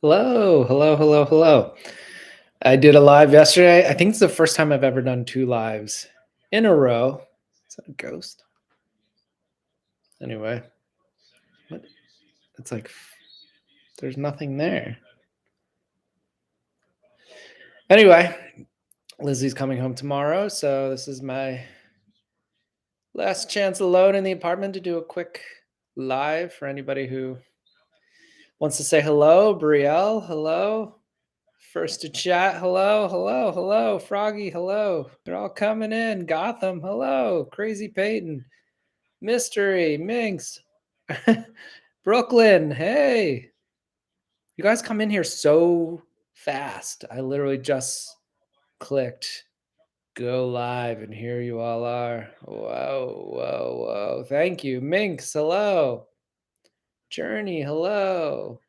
Hello, hello, hello, hello. I did a live yesterday. I think it's the first time I've ever done two lives in a row. Is that a ghost? Anyway, what? It's like there's nothing there. Anyway, Lizzie's coming home tomorrow, so this is my last chance alone in the apartment to do a quick live for anybody who wants to say hello. Brielle, hello. First to chat, hello, hello, hello. Froggy, hello. They're all coming in. Gotham, hello. Crazy Peyton, Mystery, Minx, Brooklyn, hey. You guys come in here so fast. I literally just clicked go live and here you all are. Whoa, whoa, whoa. Thank you. Minx, hello. Journey, hello.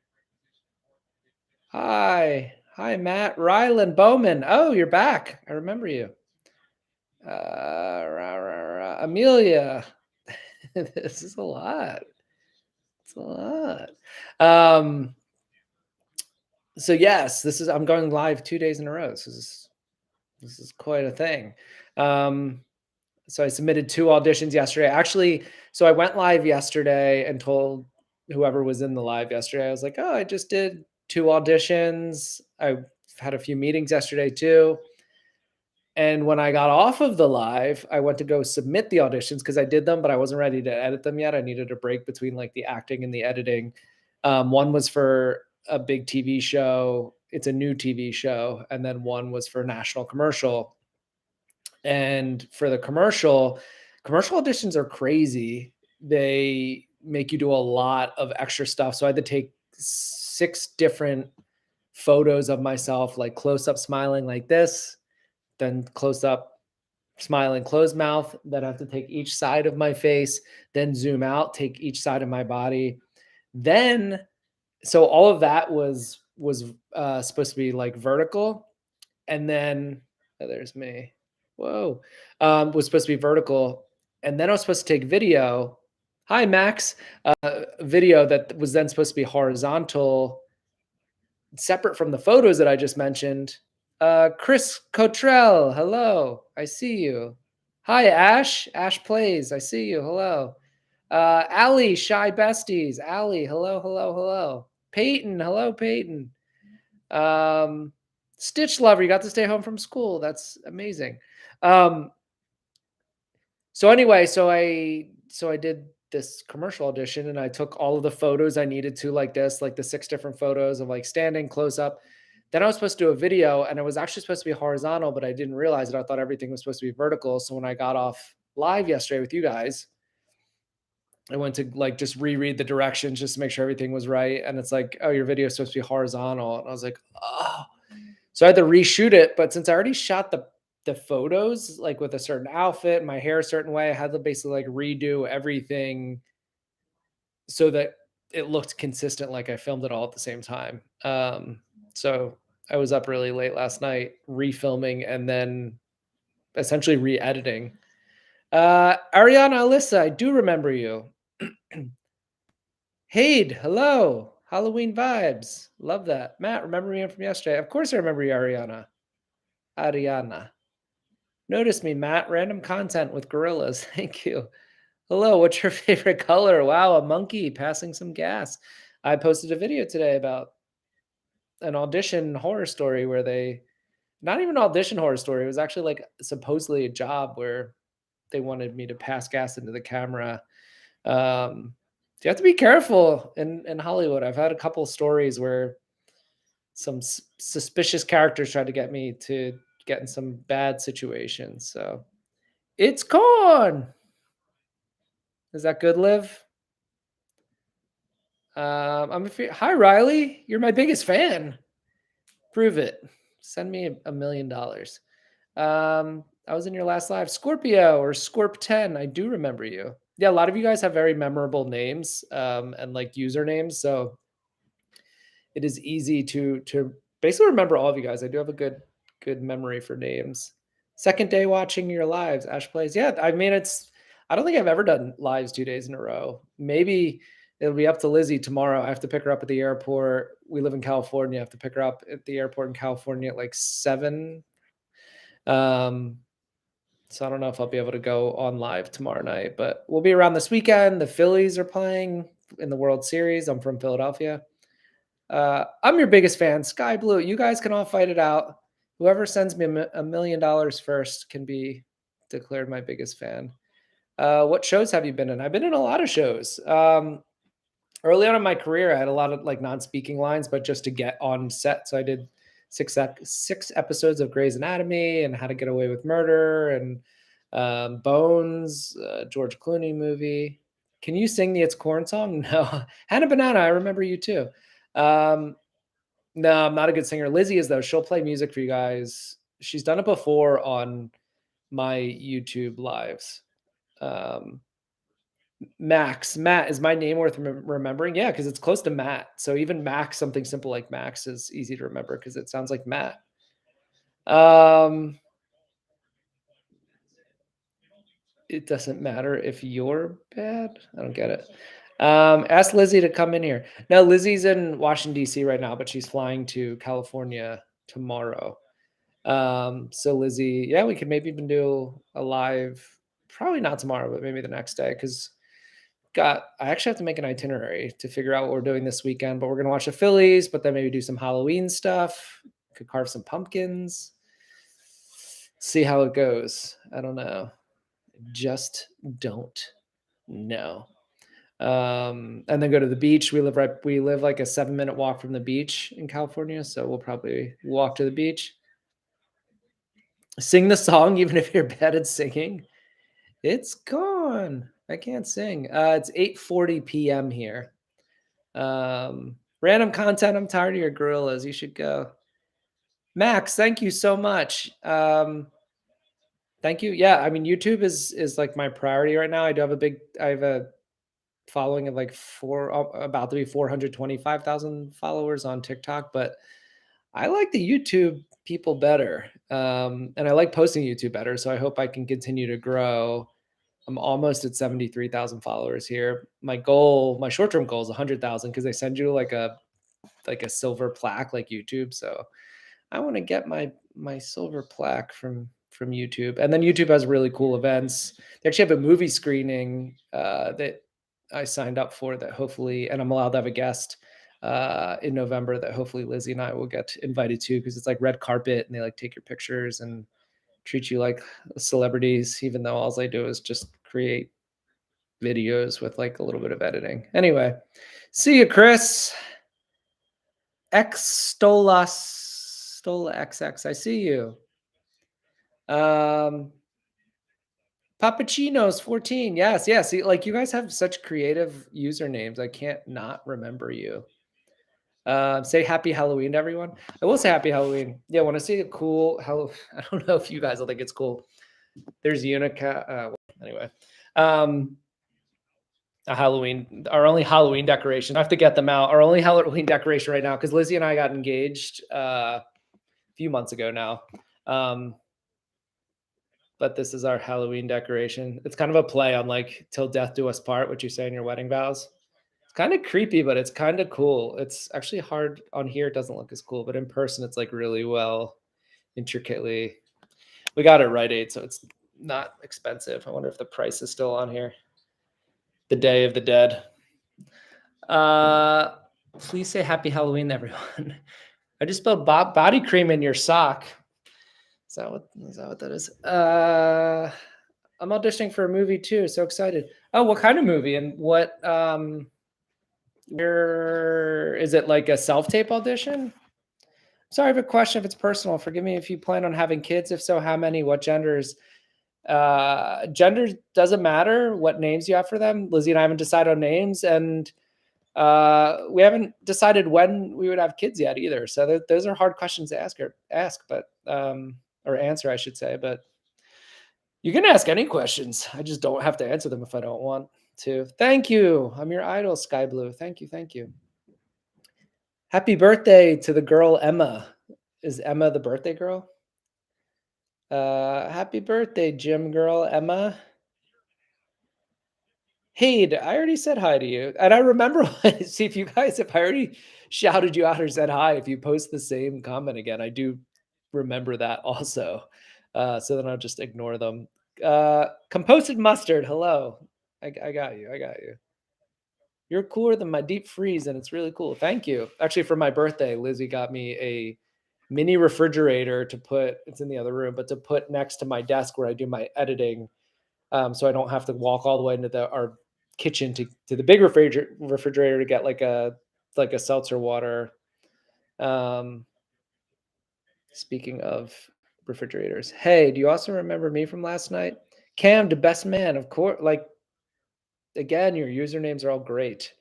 Hi. Hi, Matt. Rylan Bowman. Oh, you're back. I remember you. Amelia. This is a lot. It's a lot. So yes, I'm going live 2 days in a row. This is quite a thing. So I submitted 2 auditions yesterday. Actually, so I went live yesterday and told whoever was in the live yesterday, I was like, "Oh, I just did 2 auditions. I had a few meetings yesterday too." And when I got off of the live, I went to go submit the auditions because I did them, but I wasn't ready to edit them yet. I needed a break between like the acting and the editing. One was for a big TV show. It's a new TV show, and then one was for a national commercial. And for the commercial auditions are crazy. They make you do a lot of extra stuff. So I had to take 6 different photos of myself, like close up smiling like this, then close up, smiling, closed mouth. Then I have to take each side of my face, then zoom out, take each side of my body. Then, so all of that was supposed to be like vertical, and then oh, there's me. Whoa, was supposed to be vertical, and then I was supposed to take video. Hi, Max. Video that was then supposed to be horizontal, separate from the photos that I just mentioned. Chris Cottrell, hello. I see you. Hi, Ash. Ash plays. I see you. Hello. Allie, Shy Besties. Allie, hello, hello, hello. Peyton, hello, Peyton. Um, Stitch Lover, you got to stay home from school. That's amazing. Um, so anyway, so I did this commercial audition and I took all of the photos I needed to, like this, like the 6 different photos of like standing close up. Then I was supposed to do a video and it was actually supposed to be horizontal, but I didn't realize it. I thought everything was supposed to be vertical. So when I got off live yesterday with you guys, I went to like just reread the directions just to make sure everything was right. And it's like, oh, your video is supposed to be horizontal. And I was like, oh. So I had to reshoot it. But since I already shot the photos like with a certain outfit, my hair a certain way, I had to basically like redo everything so that it looked consistent, like I filmed it all at the same time. So I was up really late last night refilming and then essentially re-editing. Ariana Alyssa, I do remember you. Hade, hello. Halloween vibes. Love that. Matt, remember me from yesterday? Of course I remember you, Ariana. Ariana. Notice me, Matt. Random content with gorillas. Thank you. Hello, what's your favorite color? Wow, a monkey passing some gas. I posted a video today about an audition horror story where not even an audition horror story. It was actually like supposedly a job where they wanted me to pass gas into the camera. You have to be careful in Hollywood. I've had a couple stories where some suspicious characters tried to get me to get in some bad situations. So it's corn. Is that good, Liv? Hi, Riley. You're my biggest fan. Prove it. Send me $1,000,000. I was in your last live, Scorpio or Scorp10. I do remember you. Yeah, a lot of you guys have very memorable names and like usernames, so it is easy to basically remember all of you guys. I do have a good memory for names. Second day watching your lives, Ash plays. Yeah, I mean I don't think I've ever done lives 2 days in a row. Maybe It'll be up to Lizzie tomorrow. I have to pick her up at the airport. We live in California. I have to pick her up at the airport in California at like 7. Um, so I don't know if I'll be able to go on live tomorrow night, but we'll be around this weekend. The Phillies are playing in the World Series. I'm from Philadelphia. I'm your biggest fan, Sky Blue. You guys can all fight it out. Whoever sends me $1 million first can be declared my biggest fan. What shows have you been in? I've been in a lot of shows. Early on in my career, I had a lot of like non-speaking lines, but just to get on set. So I did six episodes of Grey's Anatomy and How to Get Away with Murder and Bones, George Clooney movie. Can you sing the It's Corn song? No. Hannah Banana, I remember you too. Um, no, I'm not a good singer. Lizzie is though. She'll play music for you guys. She's done it before on my YouTube lives. Um, Matt, is my name worth remembering? Yeah, because it's close to Matt. So even Max, something simple like Max is easy to remember because it sounds like Matt. Um, it doesn't matter if you're bad. I don't get it. Ask Lizzie to come in here. No, Lizzie's in Washington D.C. right now, but she's flying to California tomorrow. So Lizzie, yeah, we could maybe even do a live, probably not tomorrow, but maybe the next day because I actually have to make an itinerary to figure out what we're doing this weekend, but we're gonna watch the Phillies, but then maybe do some Halloween stuff. Could carve some pumpkins. See how it goes. I don't know. Just don't know. And then go to the beach. We live like a 7-minute walk from the beach in California, so we'll probably walk to the beach. Sing the song even if you're bad at singing. It's gone. I can't sing. It's 8:40 p.m. here. Random content. I'm tired of your gorillas. You should go. Max, thank you so much. Thank you. Yeah, I mean, YouTube is like my priority right now. I have a following of like about to be 425,000 followers on TikTok, but I like the YouTube people better. And I like posting YouTube better. So I hope I can continue to grow. I'm almost at 73,000 followers here. My short-term goal is 100,000 because they send you like a silver plaque like YouTube. So I want to get my silver plaque from YouTube. And then YouTube has really cool events. They actually have a movie screening that I signed up for that hopefully, and I'm allowed to have a guest in November that hopefully Lizzie and I will get invited to because it's like red carpet and they like take your pictures and treat you like celebrities, even though all I do is just create videos with like a little bit of editing. Anyway, see you, Chris. X Stola XX. I see you. Um, Papachinos 14. Yes, yes. See, like you guys have such creative usernames. I can't not remember you. Say happy Halloween to everyone. I will say happy Halloween. Yeah, when I see a cool Hello, I don't know if you guys will think it's cool. There's Unica. Anyway, a Halloween, our only Halloween decoration. I have to get them out. Our only Halloween decoration right now, because Lizzie and I got engaged a few months ago now. But this is our Halloween decoration. It's kind of a play on like "Till Death Do Us Part," what you say in your wedding vows. It's kind of creepy, but it's kind of cool. It's actually hard on here. It doesn't look as cool, but in person, it's like really well intricately. We got it Rite Aid, so it's not expensive. I wonder if the price is still on here. The Day of the Dead. Please say Happy Halloween, everyone. I just spilled body cream in your sock. Is that what that is? I'm auditioning for a movie too. So excited. Oh, what kind of movie? And what where is it, like a self-tape audition? Sorry, I have a question if it's personal. Forgive me if you plan on having kids. If so, how many? What genders? Gender doesn't matter what names you have for them. Lizzie and I haven't decided on names, and we haven't decided when we would have kids yet either. So those are hard questions to ask, but or answer, I should say. But you can ask any questions. I just don't have to answer them if I don't want to. Thank you. I'm your idol, Sky Blue. Thank you. Thank you. Happy birthday to the girl Emma. Is Emma the birthday girl? Happy birthday, gym girl Emma. Hey, I already said hi to you. And I remember see if I already shouted you out or said hi, if you post the same comment again, I do remember that also. So then I'll just ignore them. Composted mustard, hello. I got you. I got you. You're cooler than my deep freeze, and it's really cool. Thank you. Actually, for my birthday, Lizzie got me a mini refrigerator to put, it's in the other room, but to put next to my desk where I do my editing, so I don't have to walk all the way into our kitchen to the big refrigerator to get like a seltzer water. Um, Speaking of refrigerators, hey, do you also remember me from last night? Cam, the best man, of course. Like again, your usernames are all great.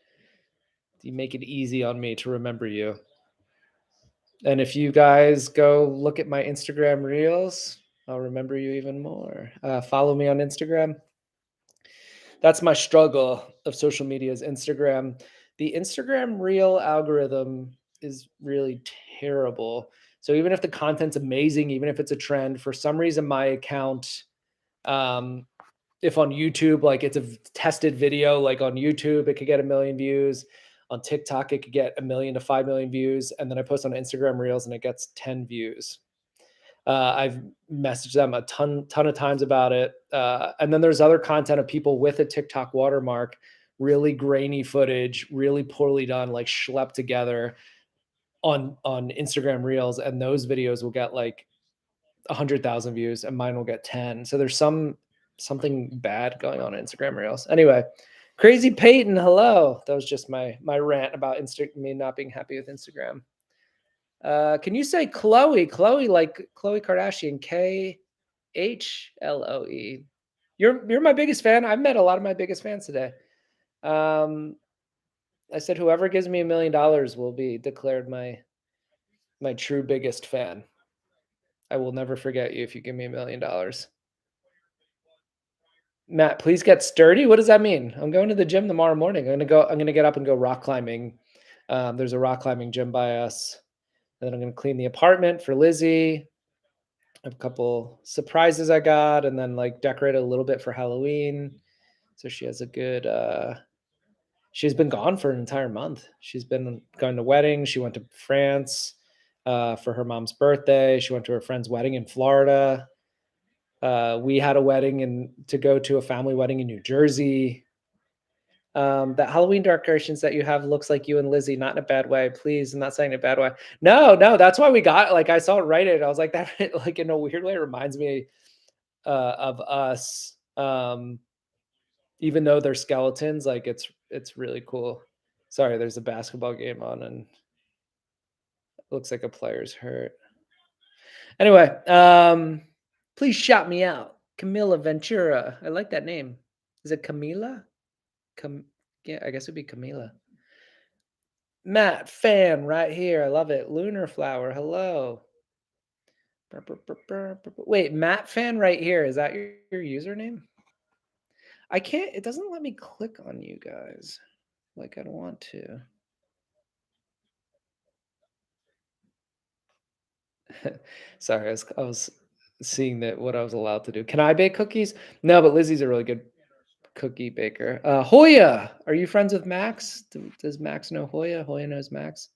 You make it easy on me to remember you. And if you guys go look at my Instagram reels, I'll remember you even more. Follow me on Instagram. That's my struggle of social media is Instagram. The Instagram reel algorithm is really terrible. So even if the content's amazing, even if it's a trend, for some reason my account, um, if on YouTube, like it's a tested video, like on YouTube, it could get 1 million views. On TikTok, it could get 1 million to 5 million views. And then I post on Instagram Reels and it gets 10 views. I've messaged them a ton of times about it. And then there's other content of people with a TikTok watermark, really grainy footage, really poorly done, like schlepped together on Instagram Reels, and those videos will get like 100,000 views, and mine will get 10. So there's something bad going on Instagram Reels. Anyway, Crazy Peyton, hello. That was just my rant about me not being happy with Instagram. Can you say Chloe? Chloe, like Chloe Kardashian, Khloe. You're my biggest fan. I've met a lot of my biggest fans today. Um, I said whoever gives me $1 million will be declared my true biggest fan. I will never forget you if you give me $1 million. Matt, please get sturdy. What does that mean? I'm going to the gym tomorrow morning. I'm gonna get up and go rock climbing. There's a rock climbing gym by us. And then I'm gonna clean the apartment for Lizzie. I have a couple surprises I got, and then like decorate a little bit for Halloween. So she has a good she's been gone for an entire month. She's been going to weddings. She went to France for her mom's birthday. She went to her friend's wedding in Florida. We had a wedding and to go to a family wedding in New Jersey. That Halloween decorations that you have looks like you and Lizzie, not in a bad way. Please, I'm not saying in a bad way. No, no, that's why we got like I saw it right it. I was like, that like in a weird way reminds me of us. Even though they're skeletons, like it's really cool. Sorry, there's a basketball game on and it looks like a player's hurt. Anyway, please shout me out. Camila Ventura. I like that name. Is it Camila? Yeah, I guess it'd be Camila. Matt fan right here. I love it. Lunar flower. Hello. Wait, Matt fan right here. Is that your username? I can't. It doesn't let me click on you guys like I don't want to. Sorry, I was seeing that what I was allowed to do. Can I bake cookies? No, but Lizzie's a really good cookie baker. Hoya, are you friends with Max? Does Max know Hoya? Hoya knows Max.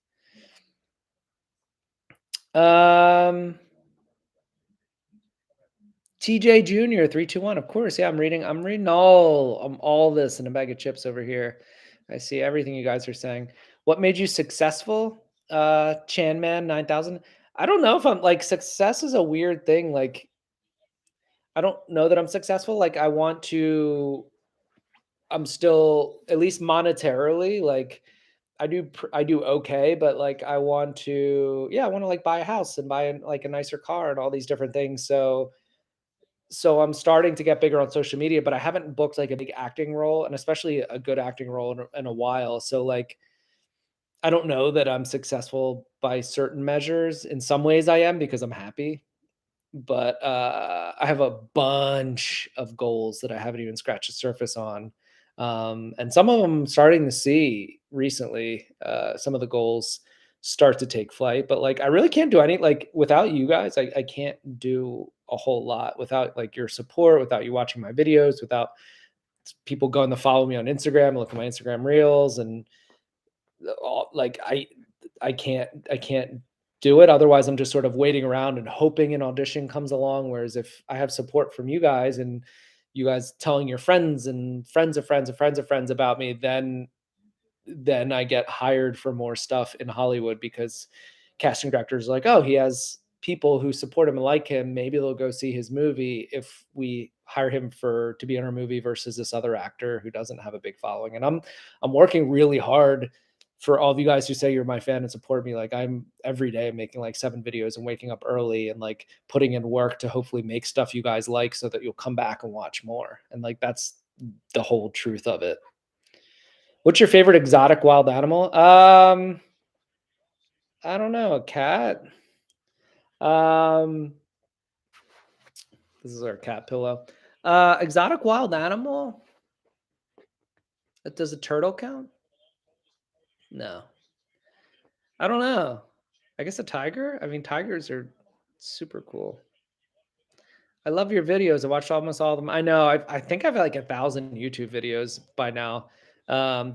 TJ Jr. 321. Of course, yeah. I'm reading all this in a bag of chips over here. I see everything you guys are saying. What made you successful? Chan Man 9000. I don't know if I'm like success is a weird thing. Like I don't know that I'm successful. Like I'm still at least monetarily like I do okay, but like I want to yeah, I want to like buy a house and buy like a nicer car and all these different things. So I'm starting to get bigger on social media, but I haven't booked like a big acting role and especially a good acting role in a while. So like I don't know that I'm successful by certain measures. In some ways I am because I'm happy, but I have a bunch of goals that I haven't even scratched the surface on. And some of them I'm starting to see recently. Some of the goals start to take flight, but like I really can't do any like without you guys. I can't do a whole lot without like your support, without you watching my videos, without people going to follow me on Instagram, look at my Instagram reels, and like I can't do it. Otherwise, I'm just sort of waiting around and hoping an audition comes along. Whereas if I have support from you guys and you guys telling your friends and friends of friends of friends of friends about me, then I get hired for more stuff in Hollywood because casting directors are like, oh, he has people who support him and like him. Maybe they'll go see his movie if we hire him for to be in our movie versus this other actor who doesn't have a big following. And I'm working really hard for all of you guys who say you're my fan and support me. Like I'm every day making like 7 videos and waking up early and like putting in work to hopefully make stuff you guys like so that you'll come back and watch more. And like that's the whole truth of it. What's your favorite exotic wild animal? I don't know, a cat. Um, this is our cat pillow. Exotic wild animal? Does a turtle count? No. I don't know. I guess a tiger? I mean, tigers are super cool. I love your videos. I watched almost all of them. I know. I think I've like 1,000 YouTube videos by now.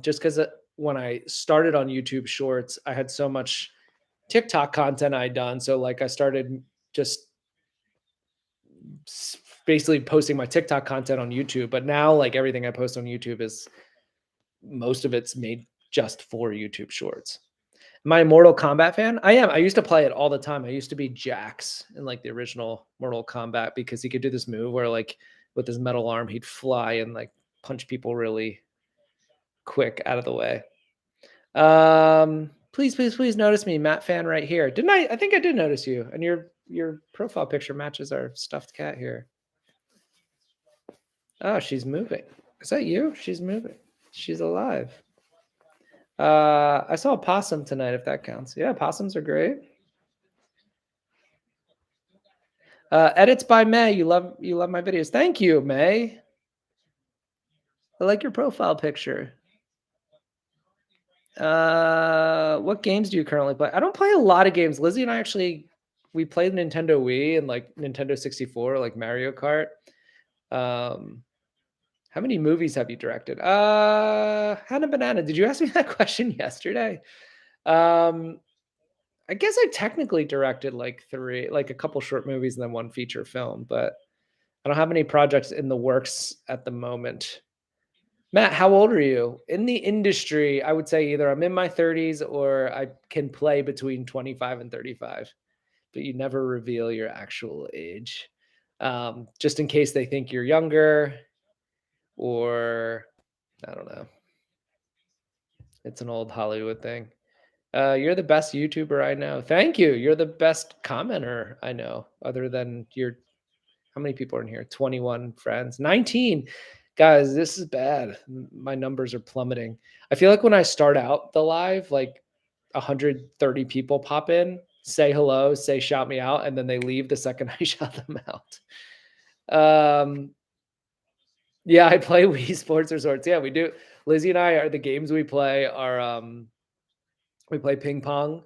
Just because when I started on YouTube Shorts, I had so much TikTok content I'd done. So like I started just basically posting my TikTok content on YouTube. But now like everything I post on YouTube is most of it's made just for YouTube Shorts. Am I a Mortal Kombat fan? I am. I used to play it all the time. I used to be Jax in like the original Mortal Kombat because he could do this move where like with his metal arm he'd fly and like punch people really quick out of the way. Please, please, please notice me, Matt fan right here. Didn't I? I think I did notice you, and your profile picture matches our stuffed cat here. Oh, she's moving. Is that you? She's moving. She's alive. I saw a possum tonight, if that counts. Yeah, possums are great. Edits by May. You love my videos. Thank you, May. I like your profile picture. What games do you currently play? I don't play a lot of games. Lizzie and I actually we played Nintendo Wii and like Nintendo 64, like Mario Kart. Um, how many movies have you directed? Hannah Banana. Did you ask me that question yesterday? Um, I guess I technically directed like 3, like a couple short movies and then 1 feature film, but I don't have any projects in the works at the moment. Matt, how old are you? In the industry, I would say either I'm in my 30s or I can play between 25 and 35, but you never reveal your actual age. Just in case they think you're younger or I don't know. It's an old Hollywood thing. You're the best YouTuber I know. Thank you. You're the best commenter I know, other than your how many people are in here? 21 friends. 19. Guys, this is bad. My numbers are plummeting. I feel like when I start out the live, like 130 people pop in, say hello, say shout me out, and then they leave the second I shout them out. Yeah, I play Wii Sports Resorts. Yeah, we do. Lizzie and I are the games we play are we play ping pong.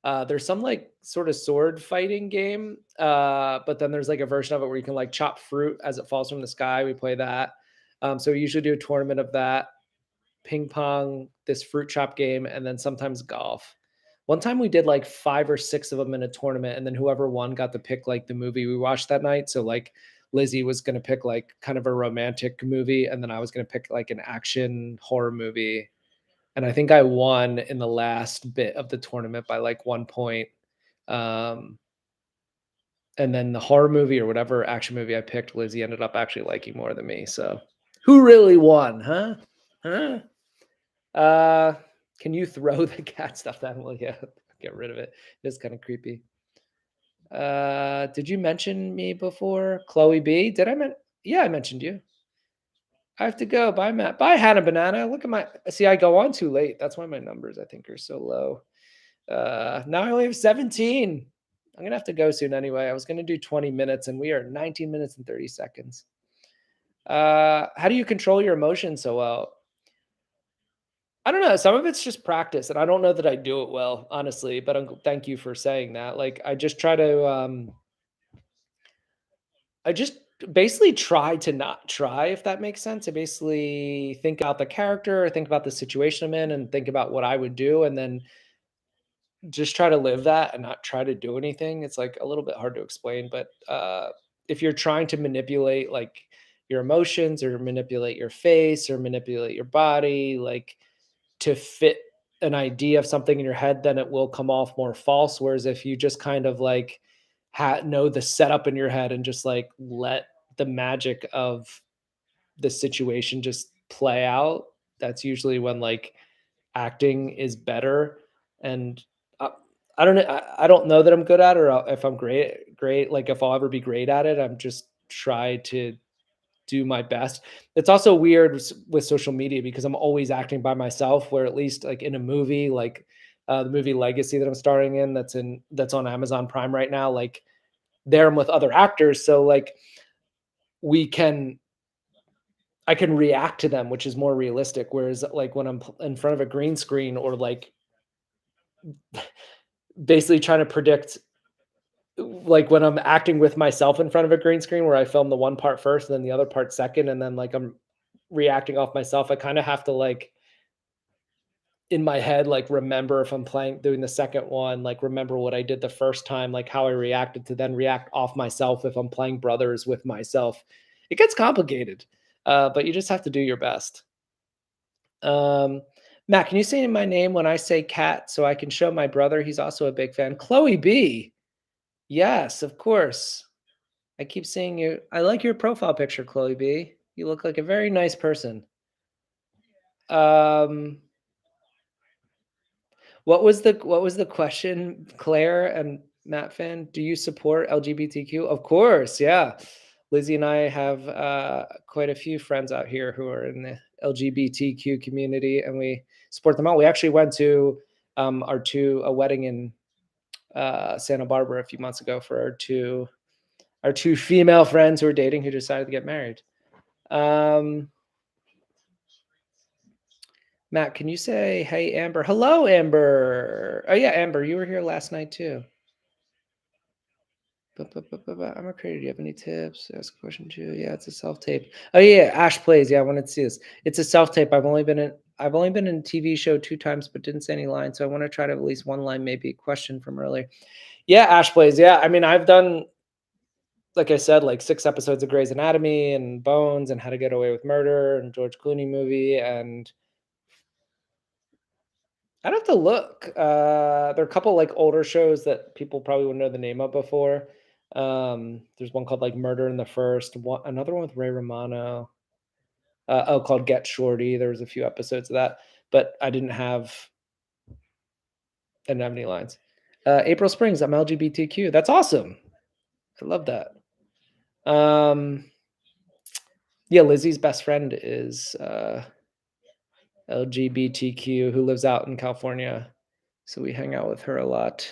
There's some like sort of sword fighting game, but then there's like a version of it where you can like chop fruit as it falls from the sky. We play that. So we usually do a tournament of that, ping pong, this fruit chop game, and then sometimes golf. One time we did like 5 or 6 of them in a tournament, and then whoever won got to pick like the movie we watched that night. So like Lizzie was going to pick like kind of a romantic movie, and then I was going to pick like an action horror movie, and I think I won in the last bit of the tournament by like 1 point. Um, and then the horror movie or whatever action movie I picked, Lizzie ended up actually liking more than me. So who really won, huh? Huh? Uh, can you throw the cat stuffed animal? Yeah, get rid of it. It's kind of creepy. Did you mention me before? Chloe B. Did I yeah, I mentioned you. I have to go. Bye, Matt. Bye, Hannah Banana. Look at my see, I go on too late. That's why my numbers I think are so low. Now I only have 17. I'm gonna have to go soon anyway. I was gonna do 20 minutes and we are 19 minutes and 30 seconds. How do you control your emotions so well? I don't know. Some of it's just practice, and I don't know that I do it well, honestly. But thank you for saying that. Like, I just try to. I just basically try to not try, if that makes sense. I basically think about the character, think about the situation I'm in, and think about what I would do, and then just try to live that and not try to do anything. It's like a little bit hard to explain, but if you're trying to manipulate like your emotions or manipulate your face or manipulate your body, like to fit an idea of something in your head, then it will come off more false. Whereas if you just kind of like know the setup in your head and just like let the magic of the situation just play out, that's usually when like acting is better. And uh, I don't know. I don't know that I'm good at it or if I'm great. Like if I'll ever be great at it, I'm just try to do my best. It's also weird with social media because I'm always acting by myself. Where at least like in a movie, like the movie Legacy that I'm starring in, that's on Amazon Prime right now. Like there I'm with other actors, so like we can I can react to them, which is more realistic. Whereas like when in front of a green screen or like basically trying to predict like when I'm acting with myself in front of a green screen where I film the one part first and then the other part second, and then like I'm reacting off myself, I kind of have to like in my head, like remember if I'm doing the second one, like remember what I did the first time, like how I reacted to then react off myself if I'm playing brothers with myself. It gets complicated, but you just have to do your best. Um, Matt, can you say my name when I say cat so I can show my brother? He's also a big fan. Chloe B. Yes, of course. I keep seeing you. I like your profile picture, Chloe B. You look like a very nice person. Um, what was the question, Claire and Matt fan? Do you support LGBTQ? Of course, yeah. Lizzie and I have quite a few friends out here who are in the LGBTQ community, and we support them all. We actually went to a wedding in Santa Barbara a few months ago for our two female friends who are dating who decided to get married. Um, Matt, can you say, hey, Amber? Hello, Amber. Oh, yeah, Amber, you were here last night too. I'm a creator. Do you have any tips? Ask a question too. Yeah, it's a self tape. Oh yeah, Ash plays. Yeah, I wanted to see this. It's a self tape. I've only been in a TV show 2 times, but didn't say any lines. So I want to try to have at least one line, maybe a question from earlier. Yeah, Ash plays. Yeah, I mean, I've done, like I said, like 6 episodes of Grey's Anatomy and Bones and How to Get Away with Murder and George Clooney movie, and I'd have to look. There are a couple like older shows that people probably wouldn't know the name of before. There's one called like Murder in the First, one another one with Ray Romano. Called Get Shorty. There was a few episodes of that, but I didn't have any lines. April Springs, I'm LGBTQ. That's awesome. I love that. Um, yeah, Lizzie's best friend is LGBTQ who lives out in California, so we hang out with her a lot.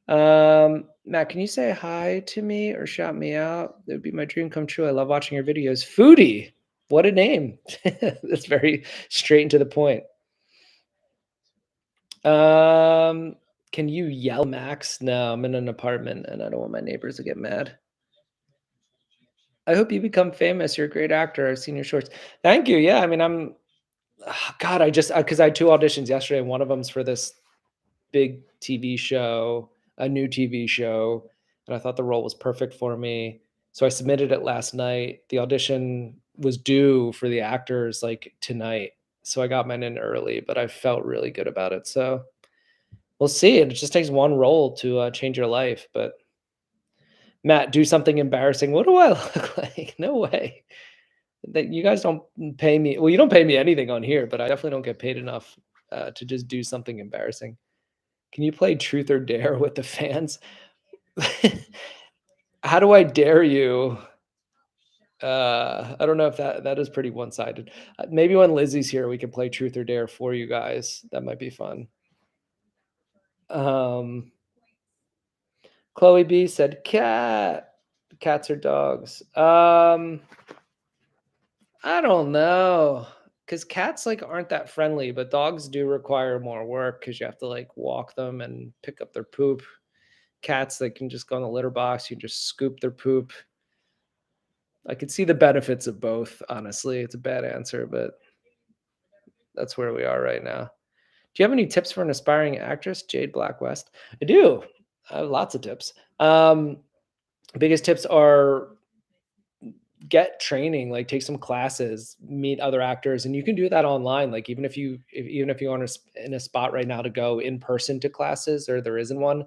Matt, can you say hi to me or shout me out? It would be my dream come true. I love watching your videos. Foodie, what a name! That's very straight and to the point. Um, can you yell, Max? No, I'm in an apartment and I don't want my neighbors to get mad. I hope you become famous. You're a great actor. I've seen your shorts. Thank you. Yeah, I mean, God, I just because I had two auditions yesterday, and one of them's for this big TV show, a new TV show, and I thought the role was perfect for me. So I submitted it last night. The audition was due for the actors like tonight. So I got mine in early, but I felt really good about it. So we'll see. It just takes one role to change your life. But Matt, do something embarrassing. What do I look like? No way. That you guys don't pay me. Well, you don't pay me anything on here, but I definitely don't get paid enough to just do something embarrassing. Can you play truth or dare with the fans? How do I dare you? I don't know if that is pretty one-sided. Maybe when Lizzie's here, we can play truth or dare for you guys. That might be fun. Um, Chloe B said cat. Cats or dogs. I don't know. Because cats like aren't that friendly, but dogs do require more work because you have to like walk them and pick up their poop. Cats, they can just go in the litter box, you just scoop their poop. I could see the benefits of both, honestly. It's a bad answer, but that's where we are right now. Do you have any tips for an aspiring actress? Jade Black West. I do. I have lots of tips. Biggest tips are get training, like take some classes, meet other actors, and you can do that online. Like even if you aren't in a spot right now to go in person to classes or there isn't one,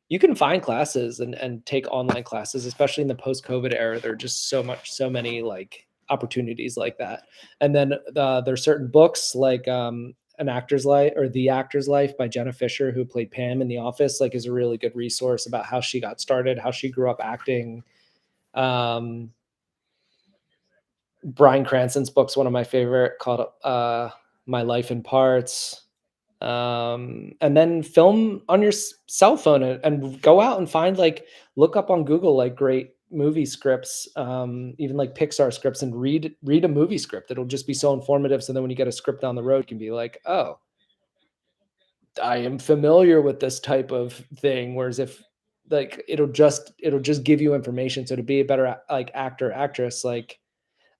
you can find classes and take online classes, especially in the post-COVID era. There are just so many like opportunities like that. And then there's certain books like An Actor's Life or The Actor's Life by Jenna Fisher, who played Pam in The Office, like is a really good resource about how she got started, how she grew up acting. Um, Bryan Cranston's book's one of my favorite, called My Life in Parts. And then film on your cell phone and go out and find like look up on Google like great movie scripts, even like Pixar scripts, and read a movie script. It'll just be so informative. So then when you get a script down the road, you can be like, oh, I am familiar with this type of thing. Whereas if like it'll just give you information. So to be a better like actor, actress, like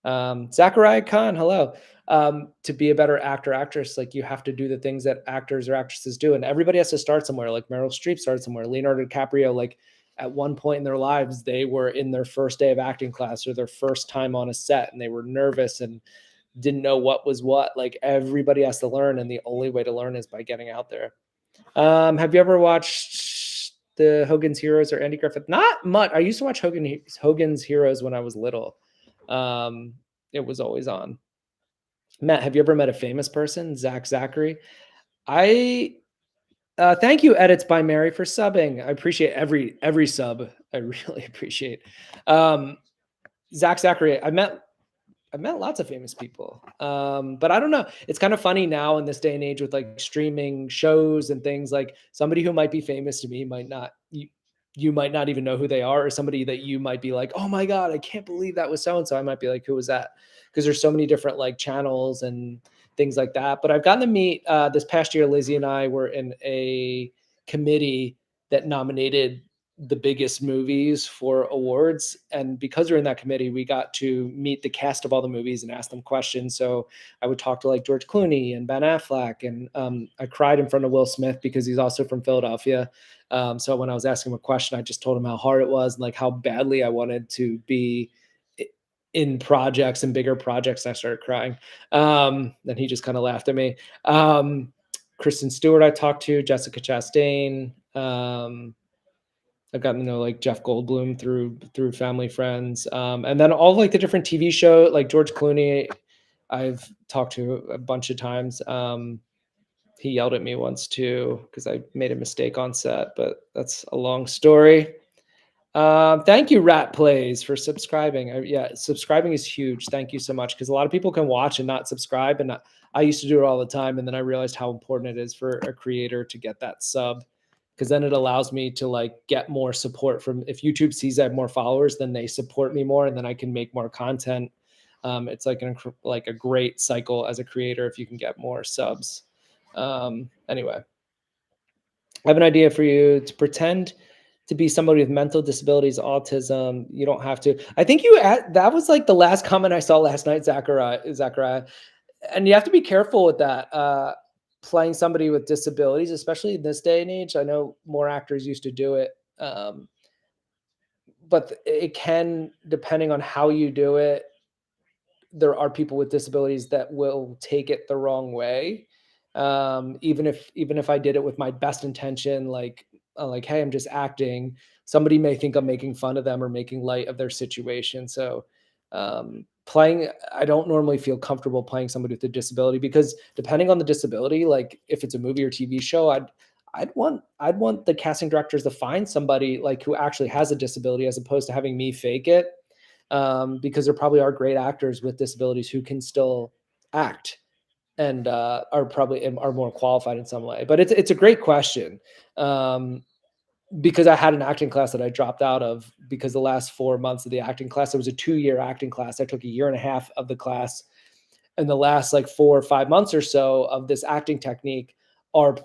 Zachariah Khan, hello. To be a better actor, actress, like you have to do the things that actors or actresses do. And everybody has to start somewhere. Like Meryl Streep started somewhere. Leonardo DiCaprio, like at one point in their lives, they were in their first day of acting class or their first time on a set and they were nervous and didn't know what was what. Like everybody has to learn. And the only way to learn is by getting out there. Have you ever watched the Hogan's Heroes or Andy Griffith? Not much. I used to watch Hogan's Heroes when I was little. Um, it was always on. Matt, have you ever met a famous person? Zachary. I thank you, Edits by Mary, for subbing. I appreciate every sub. I really appreciate. Um, Zachary. I've met lots of famous people, but I don't know. It's kind of funny now in this day and age with like streaming shows and things. Like somebody who might be famous to me might not you might not even know who they are, or somebody that you might be like, oh my god, I can't believe that was so and so. I might be like, who was that? Because there's so many different like channels and things like that. But I've gotten to meet this past year. Lizzie and I were in a committee that nominated the biggest movies for awards. And because we're in that committee, we got to meet the cast of all the movies and ask them questions. So I would talk to like George Clooney and Ben Affleck. And I cried in front of Will Smith because he's also from Philadelphia. So when I was asking him a question, I just told him how hard it was and like how badly I wanted to be in projects and bigger projects. And I started crying. And he just kind of laughed at me. Kristen Stewart, I talked to, Jessica Chastain. I've gotten to know like Jeff Goldblum through family friends, and then all like the different TV show like George Clooney. I've talked to a bunch of times. He yelled at me once too because I made a mistake on set, but that's a long story. Thank you, Rat Plays, for subscribing. Yeah, subscribing is huge. Thank you so much because a lot of people can watch and not subscribe, and I used to do it all the time, and then I realized how important it is for a creator to get that sub because then it allows me to like get more support from if YouTube sees I have more followers, then they support me more, and then I can make more content. It's like like a great cycle as a creator if you can get more subs. Anyway, I have an idea for you to pretend to be somebody with mental disabilities, autism. You don't have to. I think that was like the last comment I saw last night, Zachariah. And you have to be careful with that. Playing somebody with disabilities, especially in this day and age. I know more actors used to do it. But it can, depending on how you do it, there are people with disabilities that will take it the wrong way. Even if I did it with my best intention, like, hey, I'm just acting, somebody may think I'm making fun of them or making light of their situation. So playing, I don't normally feel comfortable playing somebody with a disability because depending on the disability, like if it's a movie or TV show, I'd want the casting directors to find somebody like who actually has a disability as opposed to having me fake it, because there probably are great actors with disabilities who can still act and are more qualified in some way. But it's a great question, because I had an acting class that I dropped out of because the last 4 months of the acting class, it was a 2-year acting class. I took a year and a half of the class, and the last like 4 or 5 months or so of this acting technique are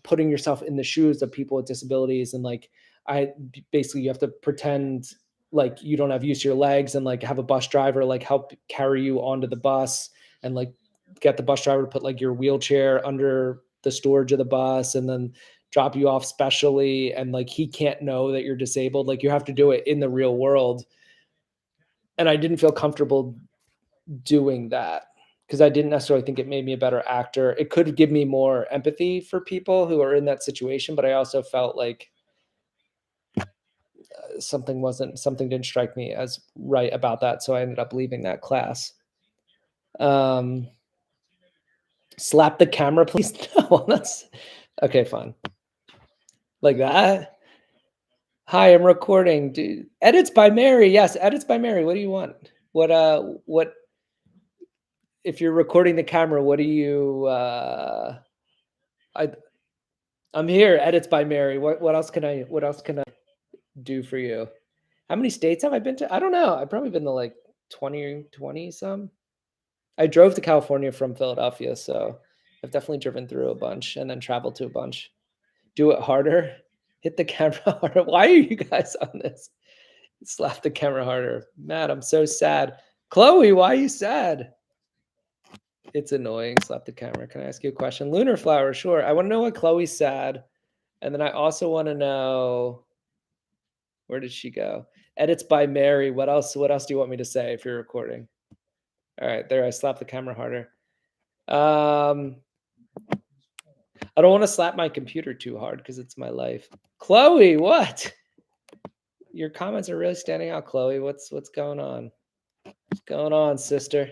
putting yourself in the shoes of people with disabilities. And like I basically, you have to pretend like you don't have use of your legs, and like have a bus driver like help carry you onto the bus, and like get the bus driver to put like your wheelchair under the storage of the bus, and then drop you off specially, and like he can't know that you're disabled, like you have to do it in the real world. And I didn't feel comfortable doing that because I didn't necessarily think it made me a better actor. It could give me more empathy for people who are in that situation, but I also felt like something didn't strike me as right about that, so I ended up leaving that class. Um, slap the camera, please. No, that's okay. Fine, like that. Hi, I'm recording. Dude, edits by Mary. Yes, edits by Mary. What do you want? What if you're recording the camera? What do you? I I'm here. Edits by Mary. What else can I? What else can I do for you? How many states have I been to? I don't know. I've probably been to like 20 some. I drove to California from Philadelphia, so I've definitely driven through a bunch and then traveled to a bunch. Do it harder. Hit the camera harder. Why are you guys on this? Slap the camera harder. Matt, I'm so sad. Chloe, why are you sad? It's annoying. Slap the camera. Can I ask you a question? Lunar flower, sure. I want to know why Chloe's sad. And then I also want to know, where did she go? Edits by Mary. What else? What else do you want me to say if you're recording? All right, there. I slapped the camera harder. I don't want to slap my computer too hard because it's my life. Chloe, what? Your comments are really standing out, Chloe. What's going on? What's going on, sister?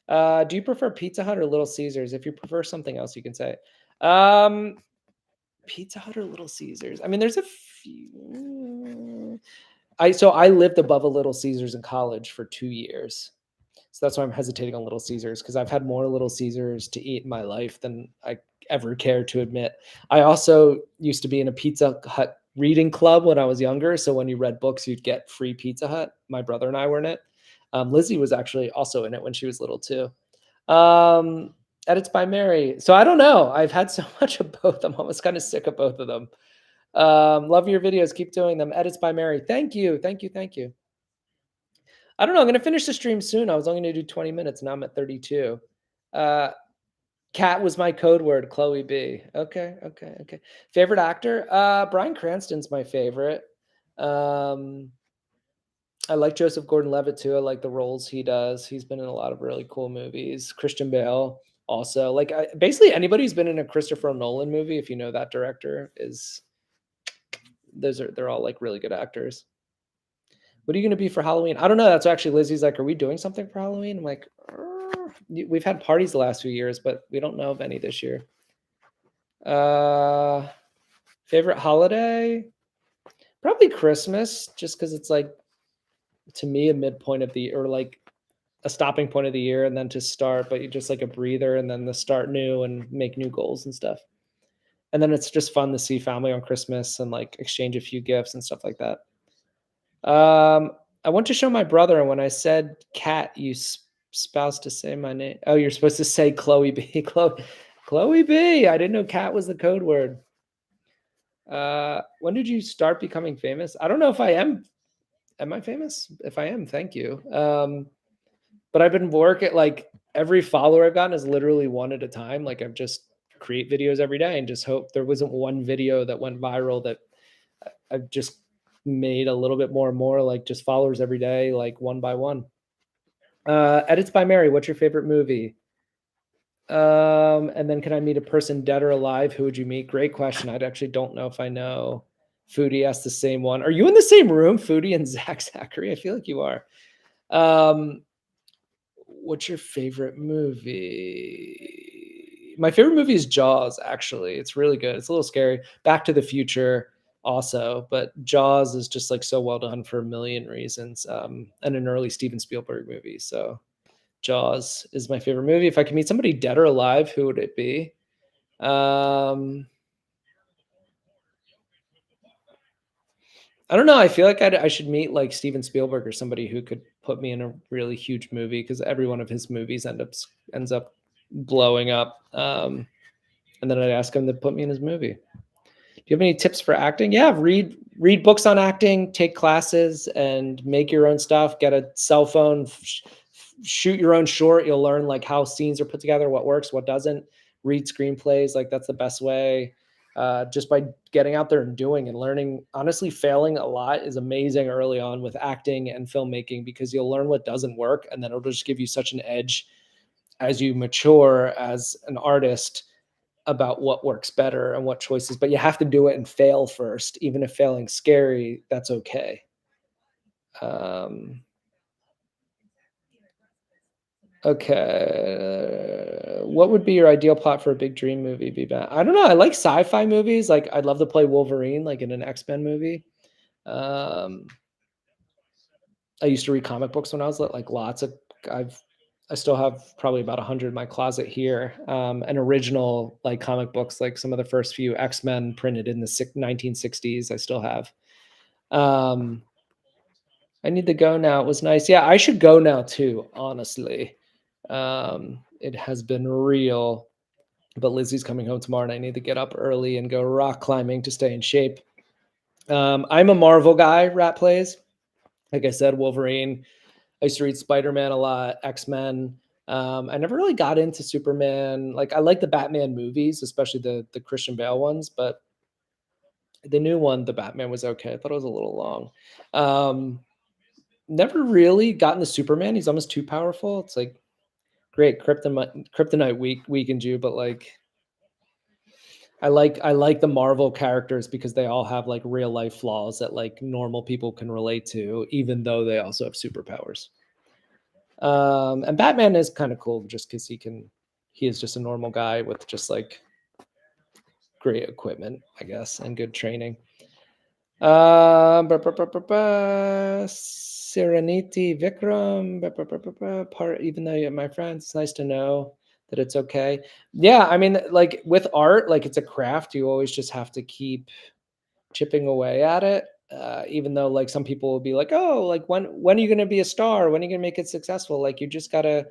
Do you prefer Pizza Hut or Little Caesars? If you prefer something else, you can say it. Pizza Hut or Little Caesars? I mean, there's a few. I lived above a Little Caesars in college for 2 years. So that's why I'm hesitating on Little Caesars, because I've had more Little Caesars to eat in my life than I ever care to admit. I also used to be in a Pizza Hut reading club when I was younger. So when you read books, you'd get free Pizza Hut. My brother and I were in it. Lizzie was actually also in it when she was little too. Edits by Mary. So I don't know. I've had so much of both. I'm almost kind of sick of both of them. Love your videos. Keep doing them. Edits by Mary. Thank you. Thank you. Thank you. I don't know. I'm going to finish the stream soon. I was only going to do 20 minutes. Now I'm at 32. Cat was my code word. Chloe B. Okay. Okay. Okay. Favorite actor? Bryan Cranston's my favorite. I like Joseph Gordon-Levitt too. I like the roles he does. He's been in a lot of really cool movies. Christian Bale also. Like basically anybody who's been in a Christopher Nolan movie, if you know that director, they're all like really good actors. What are you going to be for Halloween? I don't know. That's actually Lizzie's like, are we doing something for Halloween? I'm like, we've had parties the last few years, but we don't know of any this year. Favorite holiday? Probably Christmas, just because it's like, to me, a midpoint of the, or like a stopping point of the year, and then to start, but you just like a breather, and then to start new and make new goals and stuff. And then it's just fun to see family on Christmas and like exchange a few gifts and stuff like that. I went to show my brother, and when I said Cat, you spoused to say my name. Oh, you're supposed to say Chloe B. Chloe B. I didn't know Cat was the code word. When did you start becoming famous? I don't know if I am. Am I famous? If I am, thank you. But I've been working, like every follower I've gotten is literally one at a time. Like I've just create videos every day and just hope there wasn't one video that went viral that I've just made a little bit more and more, like just followers every day, like one by one. Edits by Mary. What's your favorite movie? And then can I meet a person dead or alive? Who would you meet? Great question. I actually don't know if I know. Foodie asked the same one. Are you in the same room, Foodie and Zachary? I feel like you are. What's your favorite movie? My favorite movie is Jaws, actually. It's really good. It's a little scary. Back to the Future also, but Jaws is just like so well done for a million reasons. And an early Steven Spielberg movie. So Jaws is my favorite movie. If I could meet somebody dead or alive, who would it be? I don't know. I feel like I should meet like Steven Spielberg or somebody who could put me in a really huge movie, because every one of his movies ends up blowing up. And then I'd ask him to put me in his movie. you have any tips for acting? Yeah, read books on acting, take classes, and make your own stuff. Get a cell phone, shoot your own short. You'll learn like how scenes are put together, what works, what doesn't. Read screenplays, like that's the best way. Just by getting out there and doing and learning. Honestly, failing a lot is amazing early on with acting and filmmaking because you'll learn what doesn't work, and then it'll just give you such an edge as you mature as an artist about what works better and what choices, but you have to do it and fail first. Even if failing's scary, that's okay. Um, okay. What would be your ideal plot for a big dream movie? Be bad. I don't know. I like sci-fi movies. Like I'd love to play Wolverine, like in an X-Men movie. Um, I used to read comic books when I was like lots of. I've I still have probably about 100 in my closet here. And original like comic books, like some of the first few X-Men printed in the 1960s. I still have. Um, I need to go now. It was nice. Yeah, I should go now too, honestly. It has been real, but Lizzie's coming home tomorrow and I need to get up early and go rock climbing to stay in shape. I'm a Marvel guy, rat plays. Like I said, Wolverine. I used to read Spider-Man a lot, X-Men. I never really got into Superman. Like I like the Batman movies, especially the Christian Bale ones, but the new one, the Batman was okay. I thought it was a little long. Never really gotten the Superman. He's almost too powerful. It's like great kryptonite weakened you, but like I like the Marvel characters because they all have like real life flaws that like normal people can relate to, even though they also have superpowers. And Batman is kind of cool just because he is just a normal guy with just like great equipment, I guess, and good training. Serenity Vikram. Part, even though you're my friends, it's nice to know that it's okay. Yeah, I mean, like with art, like it's a craft. You always just have to keep chipping away at it. Even though like some people will be like, oh, like when are you gonna be a star? When are you gonna make it successful? Like you just gotta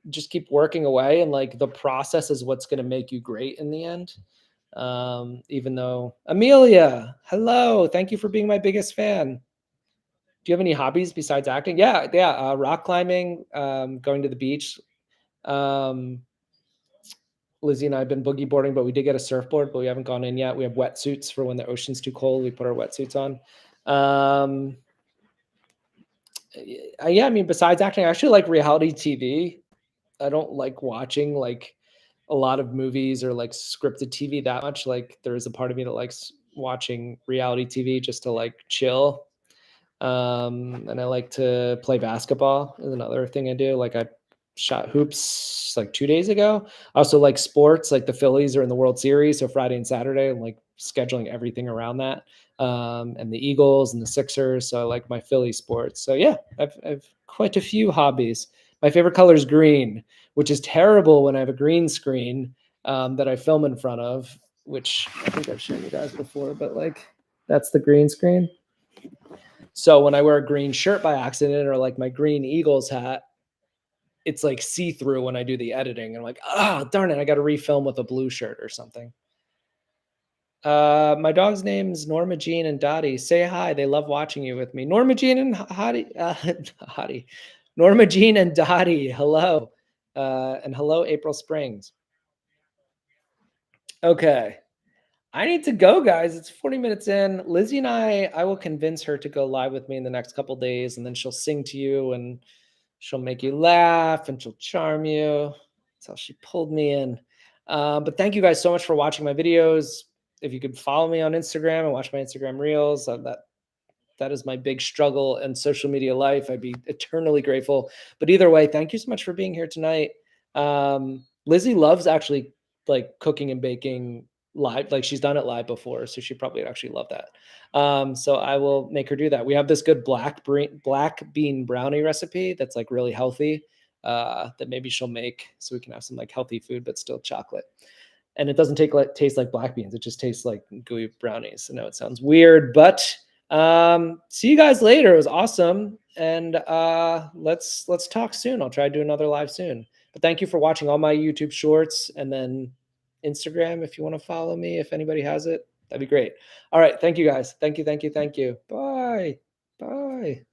just keep working away, and like the process is what's gonna make you great in the end. Even though Amelia, hello, thank you for being my biggest fan. Do you have any hobbies besides acting? Yeah, yeah, rock climbing, going to the beach. Um, Lizzie and I have been boogie boarding, but we did get a surfboard, but we haven't gone in yet. We have wetsuits for when the ocean's too cold. We put our wetsuits on. Um, yeah, I mean, besides acting, I actually like reality TV. I don't like watching like a lot of movies or like scripted TV that much. Like there is a part of me that likes watching reality TV just to like chill. And I like to play basketball is another thing I do. Like I shot hoops like 2 days ago. I also like sports, like the Phillies are in the World Series. So Friday and Saturday, I'm like scheduling everything around that. And the Eagles and the Sixers. So I like my Philly sports. So yeah, I've quite a few hobbies. My favorite color is green, which is terrible when I have a green screen that I film in front of, which I think I've shown you guys before, but like that's the green screen. So when I wear a green shirt by accident or like my green Eagles hat, it's like see through when I do the editing. I'm like, oh, darn it, I got to refilm with a blue shirt or something. My dog's name's Norma Jean and Dottie. Say hi. They love watching you with me. Norma Jean and Hottie, Hottie. Norma Jean and Dottie. Hello. And hello, April Springs. Okay. I need to go, guys. It's 40 minutes in. Lizzie and I will convince her to go live with me in the next couple days, and then she'll sing to you and she'll make you laugh and she'll charm you. That's how she pulled me in. But thank you guys so much for watching my videos. If you could follow me on Instagram and watch my Instagram reels, that is my big struggle in social media life. I'd be eternally grateful. But either way, thank you so much for being here tonight. Lizzie loves actually like cooking and baking live. Like she's done it live before, so she probably actually love that. So I will make her do that. We have this good black bean brownie recipe that's like really healthy that maybe she'll make so we can have some like healthy food, but still chocolate. And it doesn't taste like black beans. It just tastes like gooey brownies. I know it sounds weird, but see you guys later. It was awesome. And let's talk soon. I'll try to do another live soon. But thank you for watching all my YouTube shorts and then Instagram if you want to follow me, if anybody has it. That'd be great. All right. Thank you guys. Thank you. Thank you. Thank you. Bye. Bye.